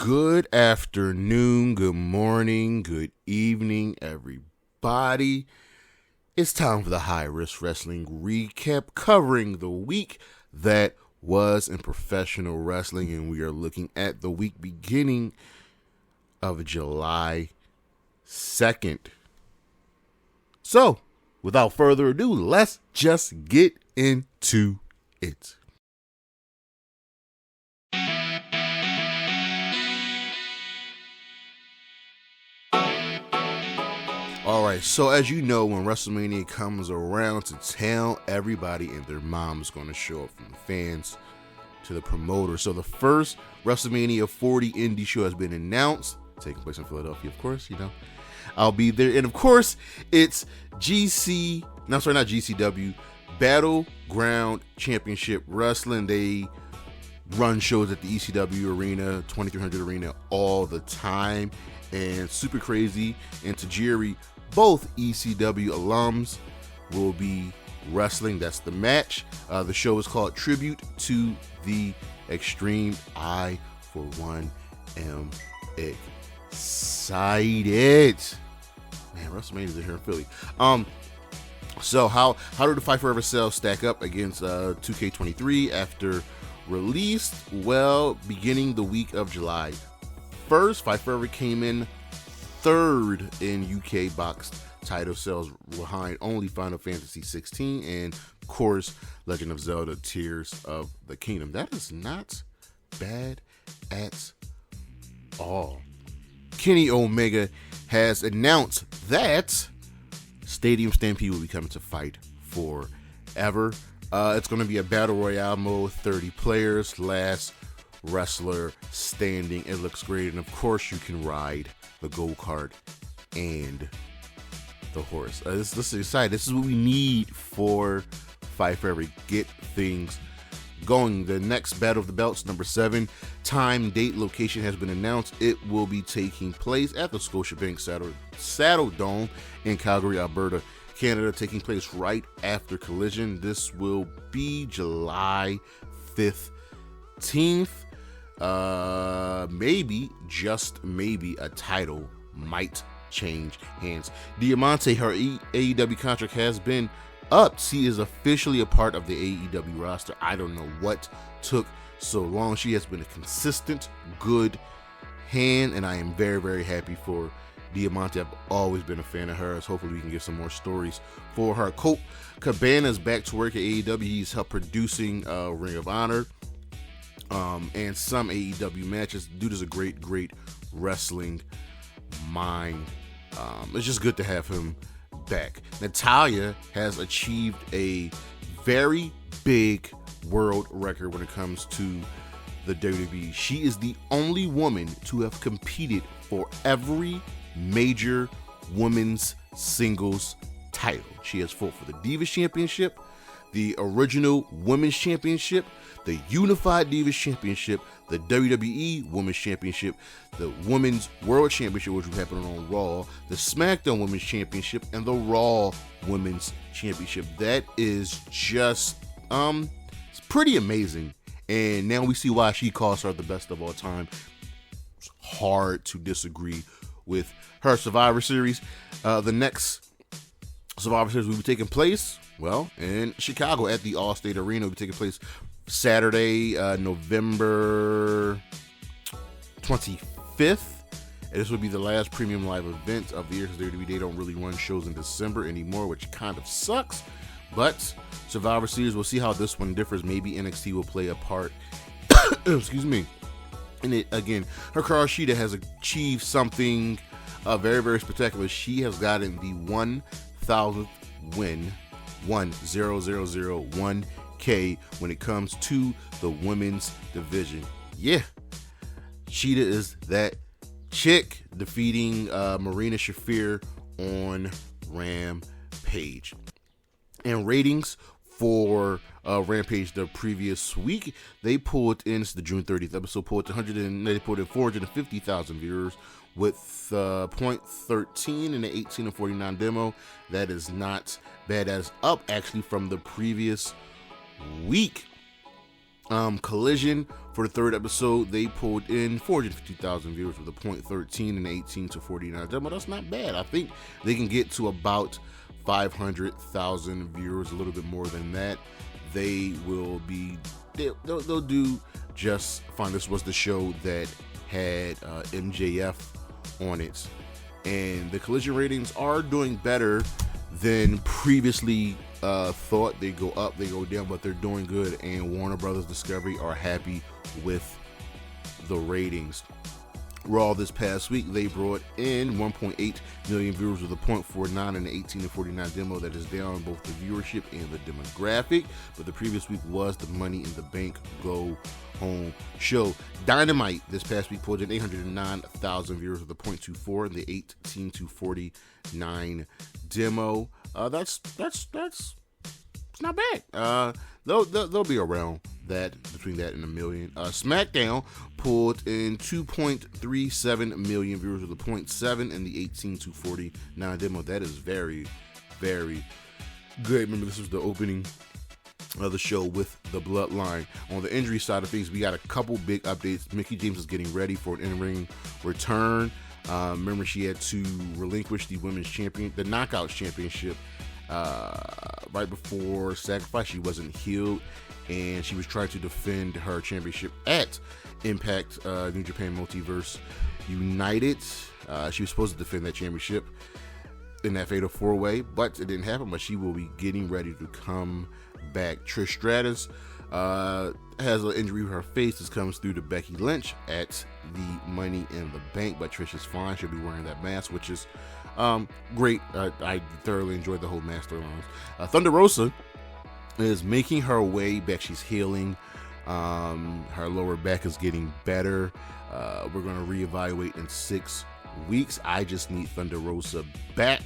Good afternoon, good morning, good evening, everybody. It's time for the High Risk Wrestling Recap, covering the week that was in professional wrestling, and we are looking at the week beginning of July 2nd. So, without further ado, let's just get into it. Alright, so as you know, when WrestleMania comes around to town, everybody and their mom is going to show up, from the fans to the promoter. So the first WrestleMania 40 indie show has been announced, taking place in Philadelphia, of course, you know. I'll be there. And of course, it's GCW, Battleground Championship Wrestling. They run shows at the ECW Arena, 2300 Arena all the time. And Super Crazy and Tajiri, both ECW alums, will be wrestling. That's the match. The show is called Tribute to the Extreme. I, for one, am excited. Man, WrestleMania's in here in Philly. So how do the Fight Forever sales stack up against 2K23 after release? Well, beginning the week of July 1st, Fight Forever came in third in UK box title sales, behind only Final Fantasy 16 and, of course, Legend of Zelda Tears of the Kingdom. That is not bad at all. Kenny Omega has announced that Stadium Stampede will be coming to Fight Forever. It's going to be a Battle Royale mode, 30 players, last wrestler standing. It looks great, and of course you can ride the go-kart and the horse. This is exciting. This is what we need for Fight Forever. Get things going. The next Battle of the Belts, number 7, time, date, location has been announced. It will be taking place at the Scotiabank Saddle Dome in Calgary, Alberta, Canada, taking place right after Collision. This will be July 15th. Maybe, just maybe, a title might change hands. Diamante, her AEW contract has been upped. She is officially a part of the AEW roster. I don't know what took so long. She has been a consistent, good hand, and I am very, very happy for Diamante. I've always been a fan of hers. Hopefully we can get some more stories for her. Colt Cabana's back to work at AEW. He's helped producing Ring of Honor and some AEW matches. Dude is a great wrestling mind. It's just good to have him back. Natalya has achieved a very big world record when it comes to the WWE. She is the only woman to have competed for every major women's singles title. She has fought for the Divas Championship, the original Women's Championship, the Unified Divas Championship, the WWE Women's Championship, the Women's World Championship, which will happen on Raw, the SmackDown Women's Championship, and the Raw Women's Championship. That is just, it's pretty amazing. And now we see why she calls her the best of all time. It's hard to disagree with her. Survivor Series. The next Survivor Series will be taking place, well, in Chicago at the Allstate Arena. It will be taking place Saturday, November 25th. And this will be the last premium live event of the year, because they don't really run shows in December anymore, which kind of sucks. But Survivor Series, we'll see how this one differs. Maybe NXT will play a part. Excuse me. And it, again, Hikaru Shida has achieved something very, very spectacular. She has gotten the 1,000th win, 1,000,1K, when it comes to the women's division. Yeah, Shida is that chick, defeating Marina Shafir on Rampage. And ratings for Rampage the previous week, they pulled in, it's the June 30th episode, they pulled in 450,000 viewers with 0.13 in the 18 and 49 demo. That is not bad. That is up actually from the previous week. Collision for the third episode, they pulled in 450,000 viewers with a .13 and 18 to 49 demo. That's not bad. I think they can get to about 500,000 viewers, a little bit more than that. They will be, they'll do just fine. This was the show that had MJF on it, and the Collision ratings are doing better than previously thought. They go up, they go down, but they're doing good, and Warner Brothers Discovery are happy with the ratings. Raw this past week, they brought in 1.8 million viewers with a .49 and 18 to 49 demo. That is down both the viewership and the demographic, but the previous week was the Money in the Bank Go Home show. Dynamite this past week pulled in 809,000 viewers with a .24 and the 18 to 49 demo. That's not bad. They'll be around that, between that and a million. SmackDown pulled in 2.37 million viewers with a .7 and the 18 to 49 demo. That is very, very good. Remember, this was the opening of the show with the Bloodline. On the injury side of things, we got a couple big updates. Mickie James is getting ready for an in-ring return. Remember, she had to relinquish the women's champion, the Knockouts championship, right before Sacrifice. She wasn't healed, and she was trying to defend her championship at Impact New Japan Multiverse United. She was supposed to defend that championship in that Fatal 4-Way, but it didn't happen. But she will be getting ready to come back. Trish Stratus has an injury with her face. This comes through to Becky Lynch at the Money in the Bank, but Trish is fine. She'll be wearing that mask, which is great. I thoroughly enjoyed the whole mask storylines. Thunder Rosa is making her way back. She's healing. Her lower back is getting better. We're going to reevaluate in 6 weeks. I just need Thunder Rosa back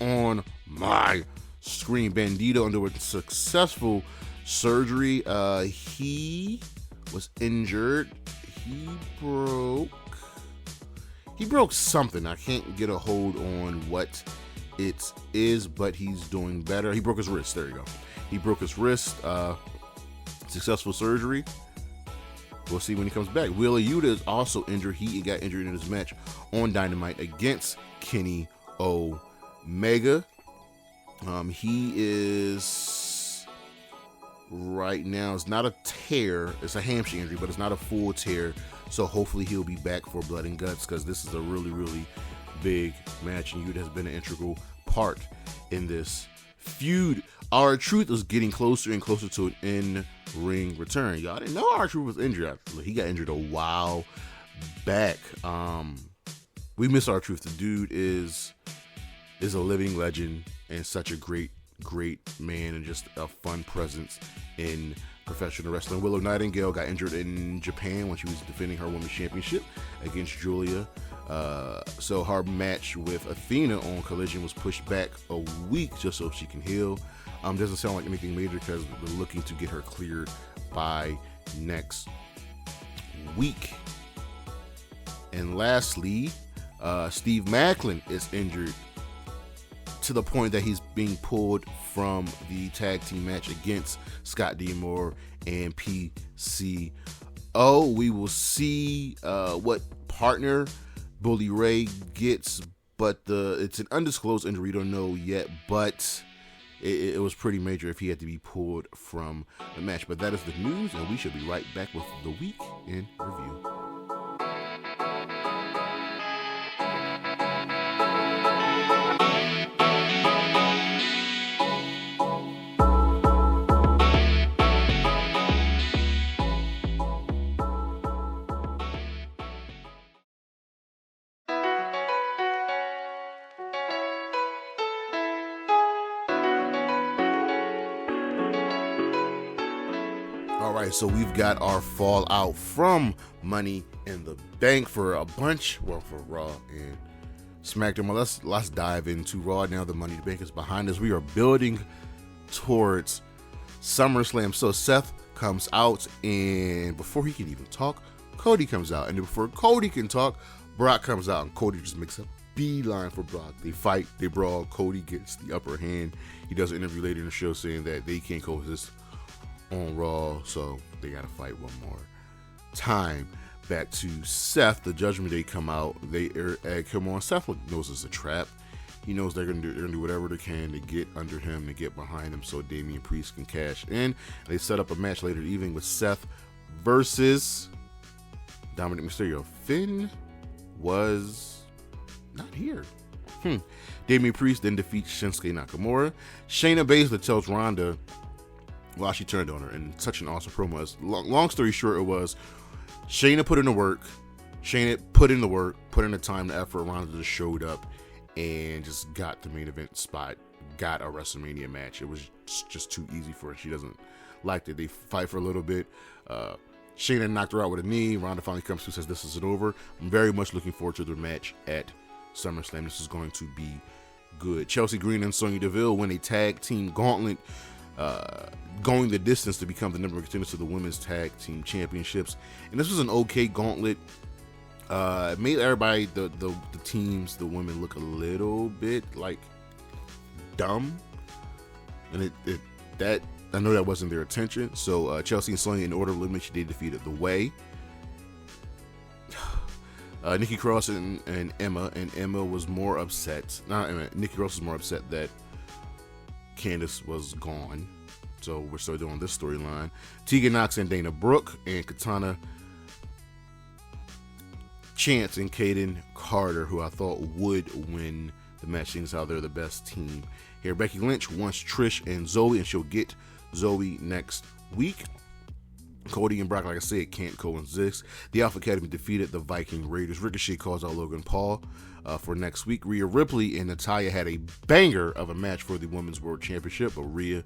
on my screen. Bandito underwent successful surgery. He was injured. He broke something. I can't get a hold on what it is, but he's doing better. He broke his wrist. There you go. He broke his wrist. Successful surgery. We'll see when he comes back. Wheeler Yuta is also injured. He got injured in his match on Dynamite against Kenny Omega. He is right now, it's not a tear, it's a hamstring injury, but it's not a full tear. So hopefully he'll be back for Blood and Guts, because this is a really, really big match, and Yuta has been an integral part in this feud. R-Truth is getting closer and closer to an in-ring return. Y'all didn't know R-Truth was injured. He got injured a while back. We miss R-Truth. The dude is a living legend and such a great man, and just a fun presence in professional wrestling. Willow Nightingale got injured in Japan when she was defending her women's championship against Julia. So her match with Athena on Collision was pushed back a week just so she can heal. Doesn't sound like anything major, because we're looking to get her cleared by next week. And lastly, Steve Maclin is injured to the point that he's being pulled from the tag team match against Scott D'Amore and PCO. We will see what partner Bully Ray gets, but it's an undisclosed injury. We don't know yet, but it was pretty major if he had to be pulled from the match. But that is the news, and we should be right back with the week in review. So we've got our fallout from Money in the Bank for a bunch, well, for Raw and SmackDown. Well, let's dive into Raw now. The Money in the Bank is behind us. We are building towards SummerSlam. So Seth comes out, and before he can even talk, Cody comes out. And before Cody can talk, Brock comes out, and Cody just makes a beeline for Brock. They fight, they brawl. Cody gets the upper hand. He does an interview later in the show saying that they can't coexist on Raw, so they got to fight one more time. Back to Seth, the Judgment Day come out. They egg him on. Seth knows it's a trap. He knows they're gonna do whatever they can to get under him, to get behind him, so Damian Priest can cash in. They set up a match later in the evening with Seth versus Dominic Mysterio. Finn was not here. Damian Priest then defeats Shinsuke Nakamura. Shayna Baszler tells Ronda while she turned on her, and such an awesome promo. Long story short, it was Shayna put in the work. Shayna put in the work, put in the time, the effort. Ronda just showed up and just got the main event spot, got a WrestleMania match. It was just too easy for her. She doesn't like it. They fight for a little bit. Shayna knocked her out with a knee. Ronda finally comes through, says this isn't over. I'm very much looking forward to the match at SummerSlam. This is going to be good. Chelsea Green and Sonya Deville win a tag team gauntlet, going the distance to become the number one contenders to the women's tag team championships. And this was an okay gauntlet. It made everybody, the teams, the women, look a little bit like dumb, and that I know that wasn't their intention. So Chelsea and Sonya, in order of elimination, they defeated The Way, Nikki Cross and Emma, and Emma was more upset. Nikki Cross was more upset that Candice was gone. So we're still doing this storyline. Tegan Nox and Dana Brooke, and Katana Chance and Kaden Carter, who I thought would win the match, seeing as how they're the best team here. Becky Lynch wants Trish and Zoe, and she'll get Zoe next week. Cody and Brock, like I said, can't coexist. The Alpha Academy defeated the Viking Raiders. Ricochet calls out Logan Paul for next week. Rhea Ripley and Natalya had a banger of a match for the Women's World Championship, but Rhea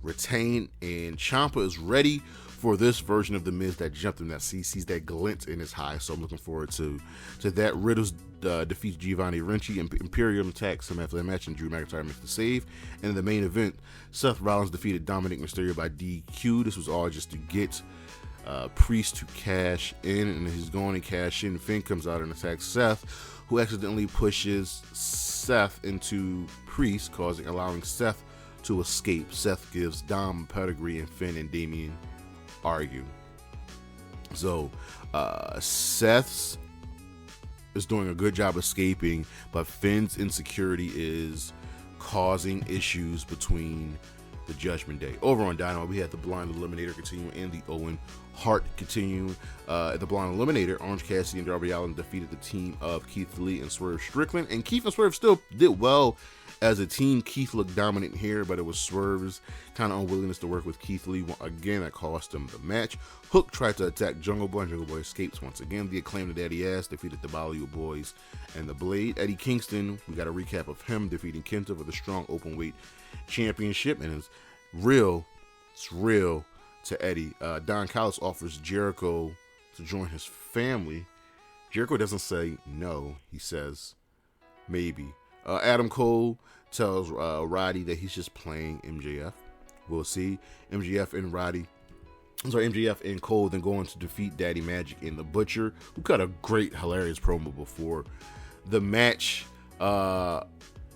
retained, and Ciampa is ready for this version of The Miz that jumped him, that sees that glint in his eye. So I'm looking forward to that. Riddles defeats Giovanni Ricci, and Imperium attacks him after that match, and Drew McIntyre makes the save. And in the main event, Seth Rollins defeated Dominic Mysterio by DQ. This was all just to get Priest to cash in, and he's going to cash in. Finn comes out and attacks Seth, who accidentally pushes Seth into Priest, allowing Seth to escape. Seth gives Dom pedigree, and Finn and Damian argue. So Seth's is doing a good job escaping, but Finn's insecurity is causing issues between the Judgment Day. Over on Dynamite, we had the Blind Eliminator continuing and the Owen Hart continuing. At the Blind Eliminator, Orange Cassidy and Darby Allin defeated the team of Keith Lee and Swerve Strickland, and Keith and Swerve still did well as a team. Keith looked dominant here, but it was Swerve's kind of unwillingness to work with Keith Lee again that cost him the match. Hook tried to attack Jungle Boy, and Jungle Boy escapes once again. The Acclaimed Daddy Ass defeated the Bollywood Boys and the Blade. Eddie Kingston, we got a recap of him defeating Kenta for the strong openweight championship, and it's real to Eddie. Don Callis offers Jericho to join his family. Jericho doesn't say no, he says maybe. Adam Cole tells Roddy that he's just playing MJF. We'll see. MJF and Cole then go on to defeat Daddy Magic and the Butcher, who cut a great, hilarious promo before the match.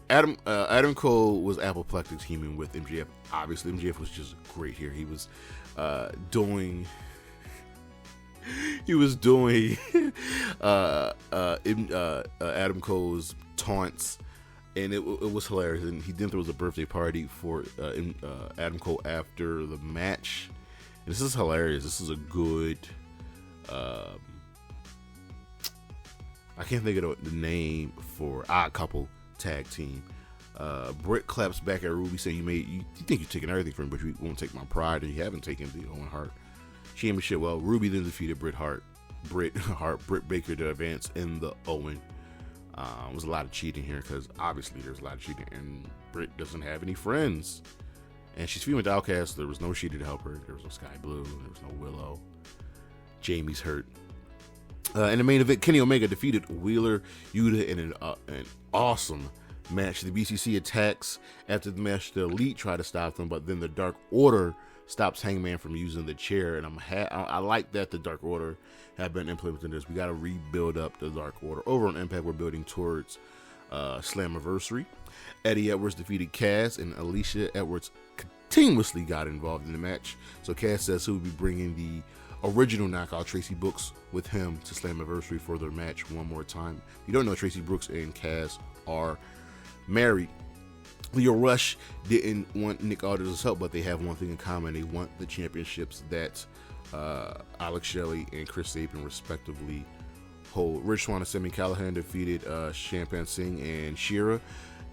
Adam Cole was apoplectic teaming with MJF. Obviously, MJF was just great here. He was doing Adam Cole's taunts, and it was hilarious. And he then there was a birthday party for Adam Cole after the match. And this is hilarious. This is a good. I can't think of the name for Odd Couple tag team. Britt claps back at Ruby, saying, you think you're taking everything from me, but you won't take my pride, and you haven't taken the Owen Hart Championship. Well, Ruby then defeated Britt Baker to advance in the Owen. There was a lot of cheating here, because obviously there's a lot of cheating, and Britt doesn't have any friends, and she's feuding with Outcast. There was no Sheeta to help her. There was no Sky Blue. There was no Willow. Jamie's hurt. In the main event, Kenny Omega defeated Wheeler Yuta in an awesome match. The BCC attacks after the match. The Elite try to stop them, but then the Dark Order stops Hangman from using the chair. And I like that the Dark Order have been implementing this. We got to rebuild up the Dark Order. Over on Impact, we're building towards Slammiversary. Eddie Edwards defeated Kaz, and Alicia Edwards continuously got involved in the match. So Cass says he'll be bringing the original Knockout Tracy Brooks with him to Slammiversary for their match one more time. If you don't know, Tracy Brooks and Cass are married. Lio Rush didn't want Nick Aldis' help, but they have one thing in common. They want the championships that Alex Shelley and Chris Sabin respectively hold. Rich Swann and Sami Callihan defeated Champagne Singh and Shira.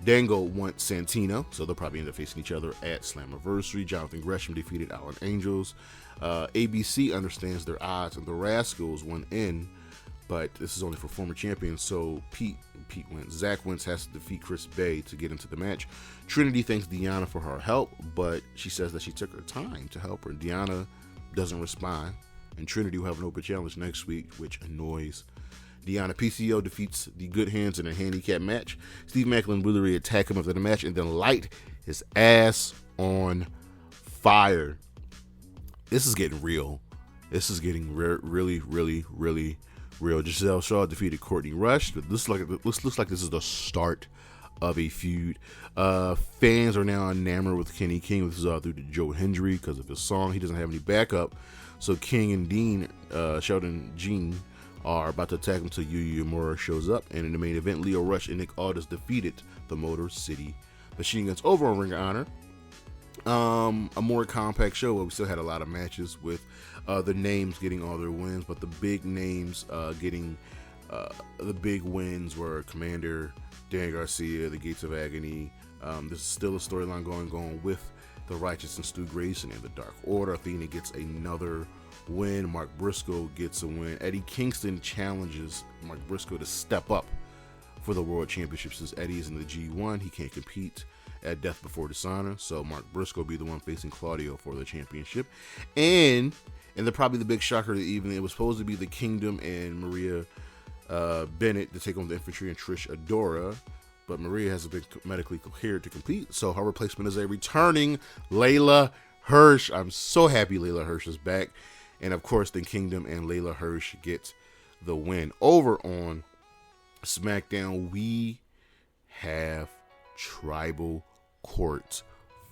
Dango wants Santino, so they'll probably end up facing each other at Slammiversary. Jonathan Gresham defeated Allen Angels. ABC understands their odds, and the Rascals went in, but this is only for former champions, so Pete wins. Zach Wentz has to defeat Chris Bay to get into the match. Trinity thanks Deanna for her help, but she says that she took her time to help her. Deanna doesn't respond, and Trinity will have an open challenge next week, which annoys Deanna. PCO defeats the Good Hands in a handicap match. Steve Macklin and Willery attack him after the match and then light his ass on fire. This is getting real. This is getting really, really, really real. Giselle Shaw defeated Courtney Rush. This looks like this is the start of a feud. Fans are now enamored with Kenny King. This is due to Joe Hendry because of his song. He doesn't have any backup, so King and Dean, Sheldon Jean, are about to attack him until Yuya Uemura shows up. And in the main event, Lio Rush and Nick Aldis defeated the Motor City Machine Guns. Over on Ring of Honor, a more compact show where we still had a lot of matches with the names getting all their wins, but the big names getting the big wins were Commander Dan Garcia, the Gates of Agony. There's still a storyline going on with the Righteous and Stu Grayson and the Dark Order. Athena gets another win. Mark Briscoe gets a win. Eddie Kingston challenges Mark Briscoe to step up for the World Championship. Since Eddie is in the G1, he can't compete at Death Before Dishonor, so Mark Briscoe will be the one facing Claudio for the championship. And probably the big shocker of the evening, it was supposed to be the Kingdom and Maria Bennett to take on the Infantry and Trish Adora, but Maria hasn't been medically cleared to compete, so her replacement is a returning Layla Hirsch. I'm so happy Layla Hirsch is back. And of course, the Kingdom and Layla Hirsch get the win. Over on SmackDown, we have Tribal Court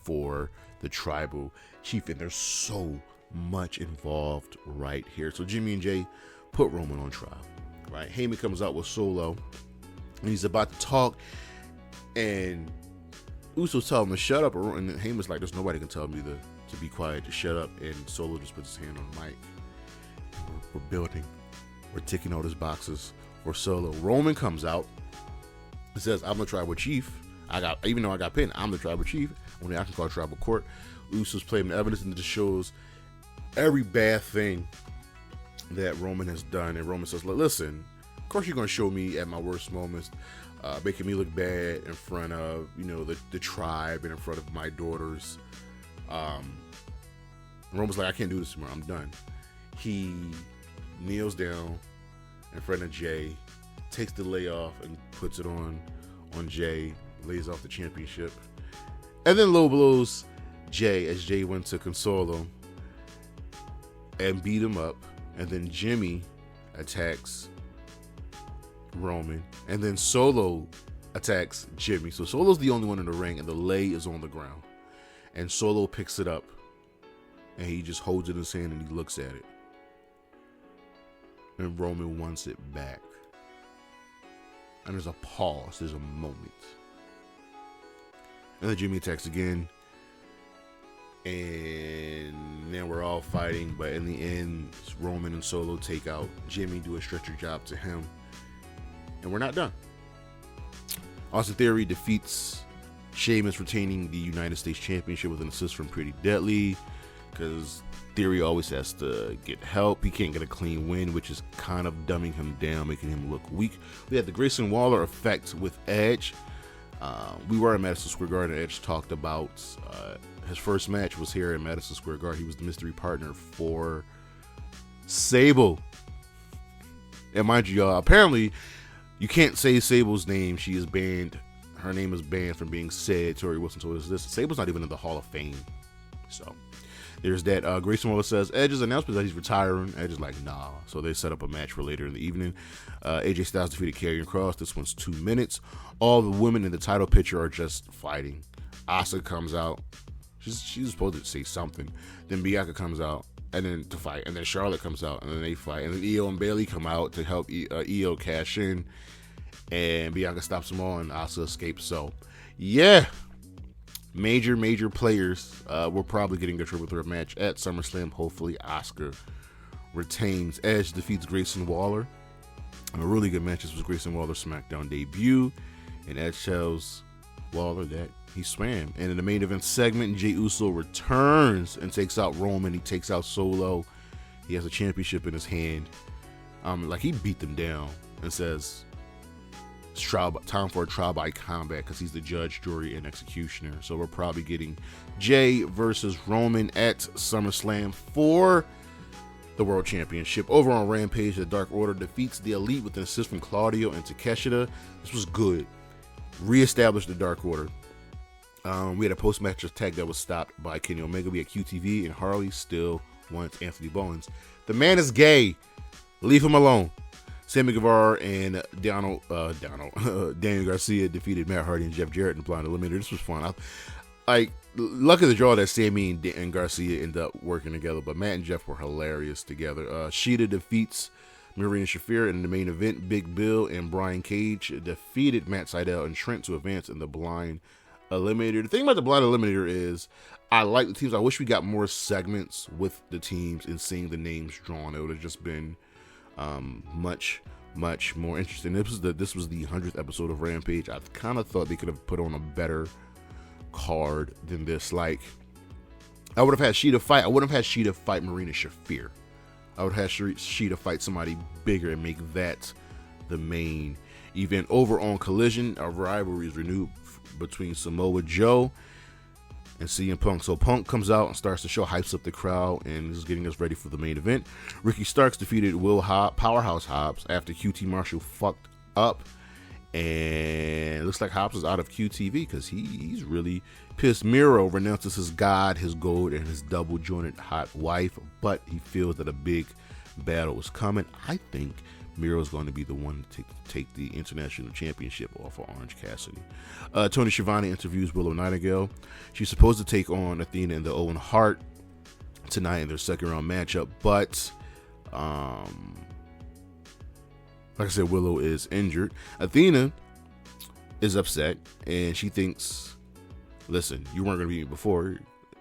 for the Tribal Chief, and there's so much involved right here. So Jimmy and Jay put Roman on trial, right? Heyman comes out with Solo, and he's about to talk, and Usos tell him to shut up, and Heyman's like, there's nobody can tell me to be quiet, to shut up, and Solo just puts his hand on the mic. We're building, we're ticking all these boxes for Solo. Roman comes out and says, I'm the Tribal Chief. Even though I got pinned, I'm the Tribal Chief. Only I can call Tribal Court. Usos play him the evidence, and it just shows every bad thing that Roman has done. And Roman says, listen, of course you're going to show me at my worst moments, making me look bad in front of, the tribe and in front of my daughters. Roman's like, I can't do this anymore. I'm done. He kneels down in front of Jay, takes the layoff and puts it on Jay, lays off the championship, and then low blows Jay as Jay went to console him and beat him up. And then Jimmy attacks Roman, and then Solo attacks Jimmy. So Solo's the only one in the ring, and the lay is on the ground. And Solo picks it up, and he just holds it in his hand, and he looks at it. And Roman wants it back. And there's a pause. There's a moment. And then Jimmy attacks again. And then we're all fighting. But in the end, Roman and Solo take out Jimmy, do a stretcher job to him. And we're not done. Austin Theory defeats Sheamus, retaining the United States Championship with an assist from Pretty Deadly, because Theory always has to get help. He can't get a clean win, which is kind of dumbing him down, making him look weak. We had the Grayson Waller effect with Edge. We were in Madison Square Garden. Edge talked about his first match was here in Madison Square Garden. He was the mystery partner for Sable. And mind you, y'all, apparently you can't say Sable's name. She is banned. Her name is banned from being said. Tori Wilson told us this. Sable's not even in the Hall of Fame. So there's that. Grayson Waller says Edge's announcement that he's retiring. Edge is like, nah. So they set up a match for later in the evening. AJ Styles defeated Karrion Kross. This one's 2 minutes. All the women in the title picture are just fighting. Asuka comes out. She's supposed to say something. Then Bianca comes out and then to fight, and then Charlotte comes out and then they fight, and then Io and Bayley come out to help Io cash in, and Bianca stops them all, and Asuka escapes. So yeah, major players. We're probably getting a triple threat match at SummerSlam. Hopefully Asuka retains. Edge defeats Grayson Waller. A really good match. This was Grayson Waller's SmackDown debut, and Edge tells Waller that he swam. And in the main event segment, Jey Uso returns and takes out Roman. He takes out Solo. He has a championship in his hand. Like he beat them down and says, it's time for a trial by combat, because he's the judge, jury, and executioner. So we're probably getting Jey versus Roman at SummerSlam for the World Championship. Over on Rampage, the Dark Order defeats the Elite with an assist from Claudio and Takeshita. This was good. Reestablished the Dark Order. We had a post-match tag that was stopped by Kenny Omega. We had QTV, and Harley still wants Anthony Bowens. The man is gay. Leave him alone. Sammy Guevara and Daniel Garcia defeated Matt Hardy and Jeff Jarrett in the Blind Eliminator. This was fun. Luck of the draw that Sammy and Garcia ended up working together, but Matt and Jeff were hilarious together. Sheeta defeats Marina Shafir in the main event. Big Bill and Brian Cage defeated Matt Sydal and Trent to advance in the Blind Eliminator. The thing about the Blind Eliminator is I like the teams. I wish we got more segments with the teams and seeing the names drawn. It would have just been much more interesting. This was the 100th episode of Rampage. I kind of thought they could have put on a better card than this. Like, I would have had Sheeta fight. I wouldn't have had Sheeta fight Marina Shafir. I would have had Sheeta fight somebody bigger and make that the main event. Over on Collision, a rivalry is renewed between Samoa Joe and CM Punk. So Punk comes out and starts the show, hypes up the crowd, and is getting us ready for the main event. Ricky Starks defeated Powerhouse Hobbs after QT Marshall fucked up. And it looks like Hobbs is out of QTV because he's really pissed. Miro renounces his God, his gold, and his double-jointed hot wife, but he feels that a big battle is coming. I think Miro is going to be the one to take the international championship off of Orange Cassidy. Tony Schiavone interviews Willow Nightingale. She's supposed to take on Athena and the Owen Hart tonight in their second-round matchup, but like I said, Willow is injured. Athena is upset, and she thinks, listen, you weren't going to beat me before.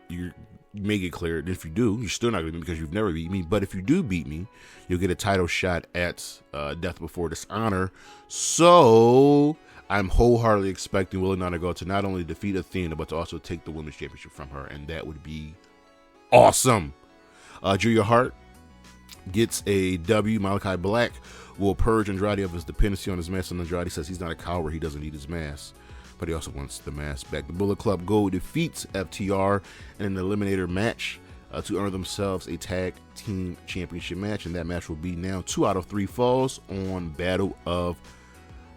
You make it clear that if you do, you're still not going to beat me because you've never beat me. But if you do beat me, you'll get a title shot at Death Before Dishonor. So I'm wholeheartedly expecting Willow Nightingale to not only defeat Athena, but to also take the Women's Championship from her, and that would be awesome. Julia Hart gets a W. Malachi Black will purge Andrade of his dependency on his mask, and Andrade says he's not a coward, he doesn't need his mask, but he also wants the mask back. The Bullet Club Gold defeats FTR in an eliminator match to earn themselves a tag team championship match, and that match will be now 2 out of 3 falls on Battle of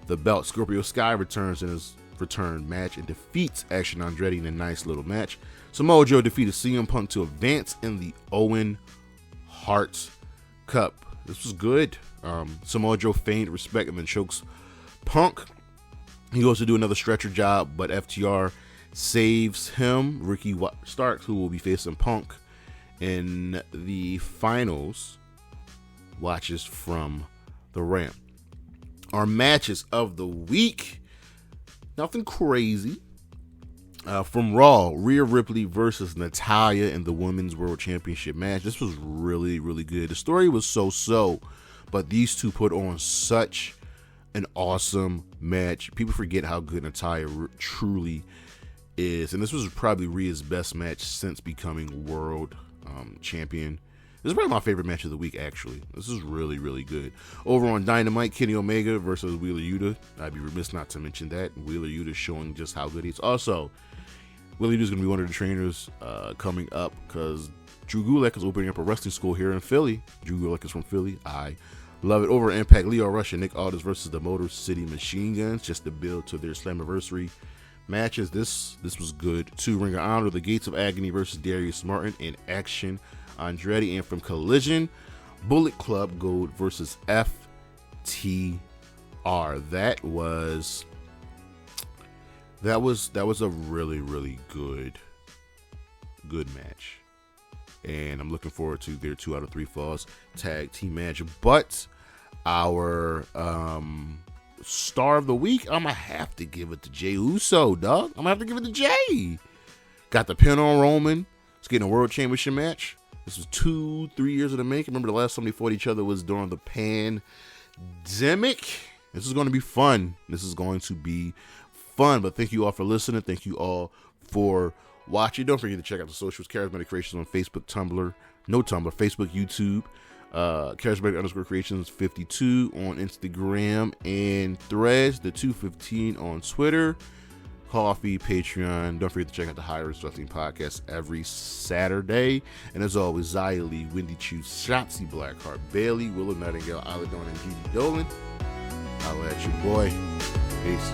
the Belt. Scorpio Sky returns in his return match and defeats Action Andretti in a nice little match. Samoa Joe defeated CM Punk to advance in the Owen Hart Cup. This was good. Samoa Joe feigned respect and then chokes Punk. He goes to do another stretcher job, but FTR saves him. Ricky Starks, who will be facing Punk in the finals, watches from the ramp. Our matches of the week, nothing crazy. From Raw, Rhea Ripley versus Natalya in the Women's World Championship match. This was really, really good. The story was so-so, but these two put on such an awesome match. People forget how good Natalya truly is, and this was probably Rhea's best match since becoming world champion. This is probably my favorite match of the week, actually. This is really, really good. Over on Dynamite, Kenny Omega versus Wheeler Yuta. I'd be remiss not to mention that. Wheeler Yuta showing just how good he is. Also, Wheeler Yuta is going to be one of the trainers coming up because Drew Gulak is opening up a wrestling school here in Philly. Drew Gulak is from Philly. I love it. Over at Impact, Leo Rush and Nick Aldis versus the Motor City Machine Guns, just to build to their Slammiversary matches. This was good too. Ring of Honor, the Gates of Agony versus Darius Martin in Action Andretti, and from Collision, Bullet Club Gold versus FTR. That was a really, really good good match. And I'm looking forward to their 2 out of 3 falls tag team match. But our star of the week, I'm going to have to give it to Jey Uso, dog. I'm going to have to give it to Jey. Got the pin on Roman. It's getting a world championship match. This was 2-3 years in the making. Remember the last time they fought each other was during the pandemic. This is going to be fun. But thank you all for listening. Thank you all for watching. Don't forget to check out the socials. Charismatic Creations on Facebook, Facebook, YouTube. Charismatic_Creations 52 on Instagram and Threads. The 215 on Twitter. Coffee, Patreon. Don't forget to check out the Higher Wrestling Podcast every Saturday. And as always, Zia Lee, Wendy Chu, Shotzi Blackheart, Bailey, Willow Nightingale, Isla Dawn, and Judy Dolan. I'll at you, boy. Peace.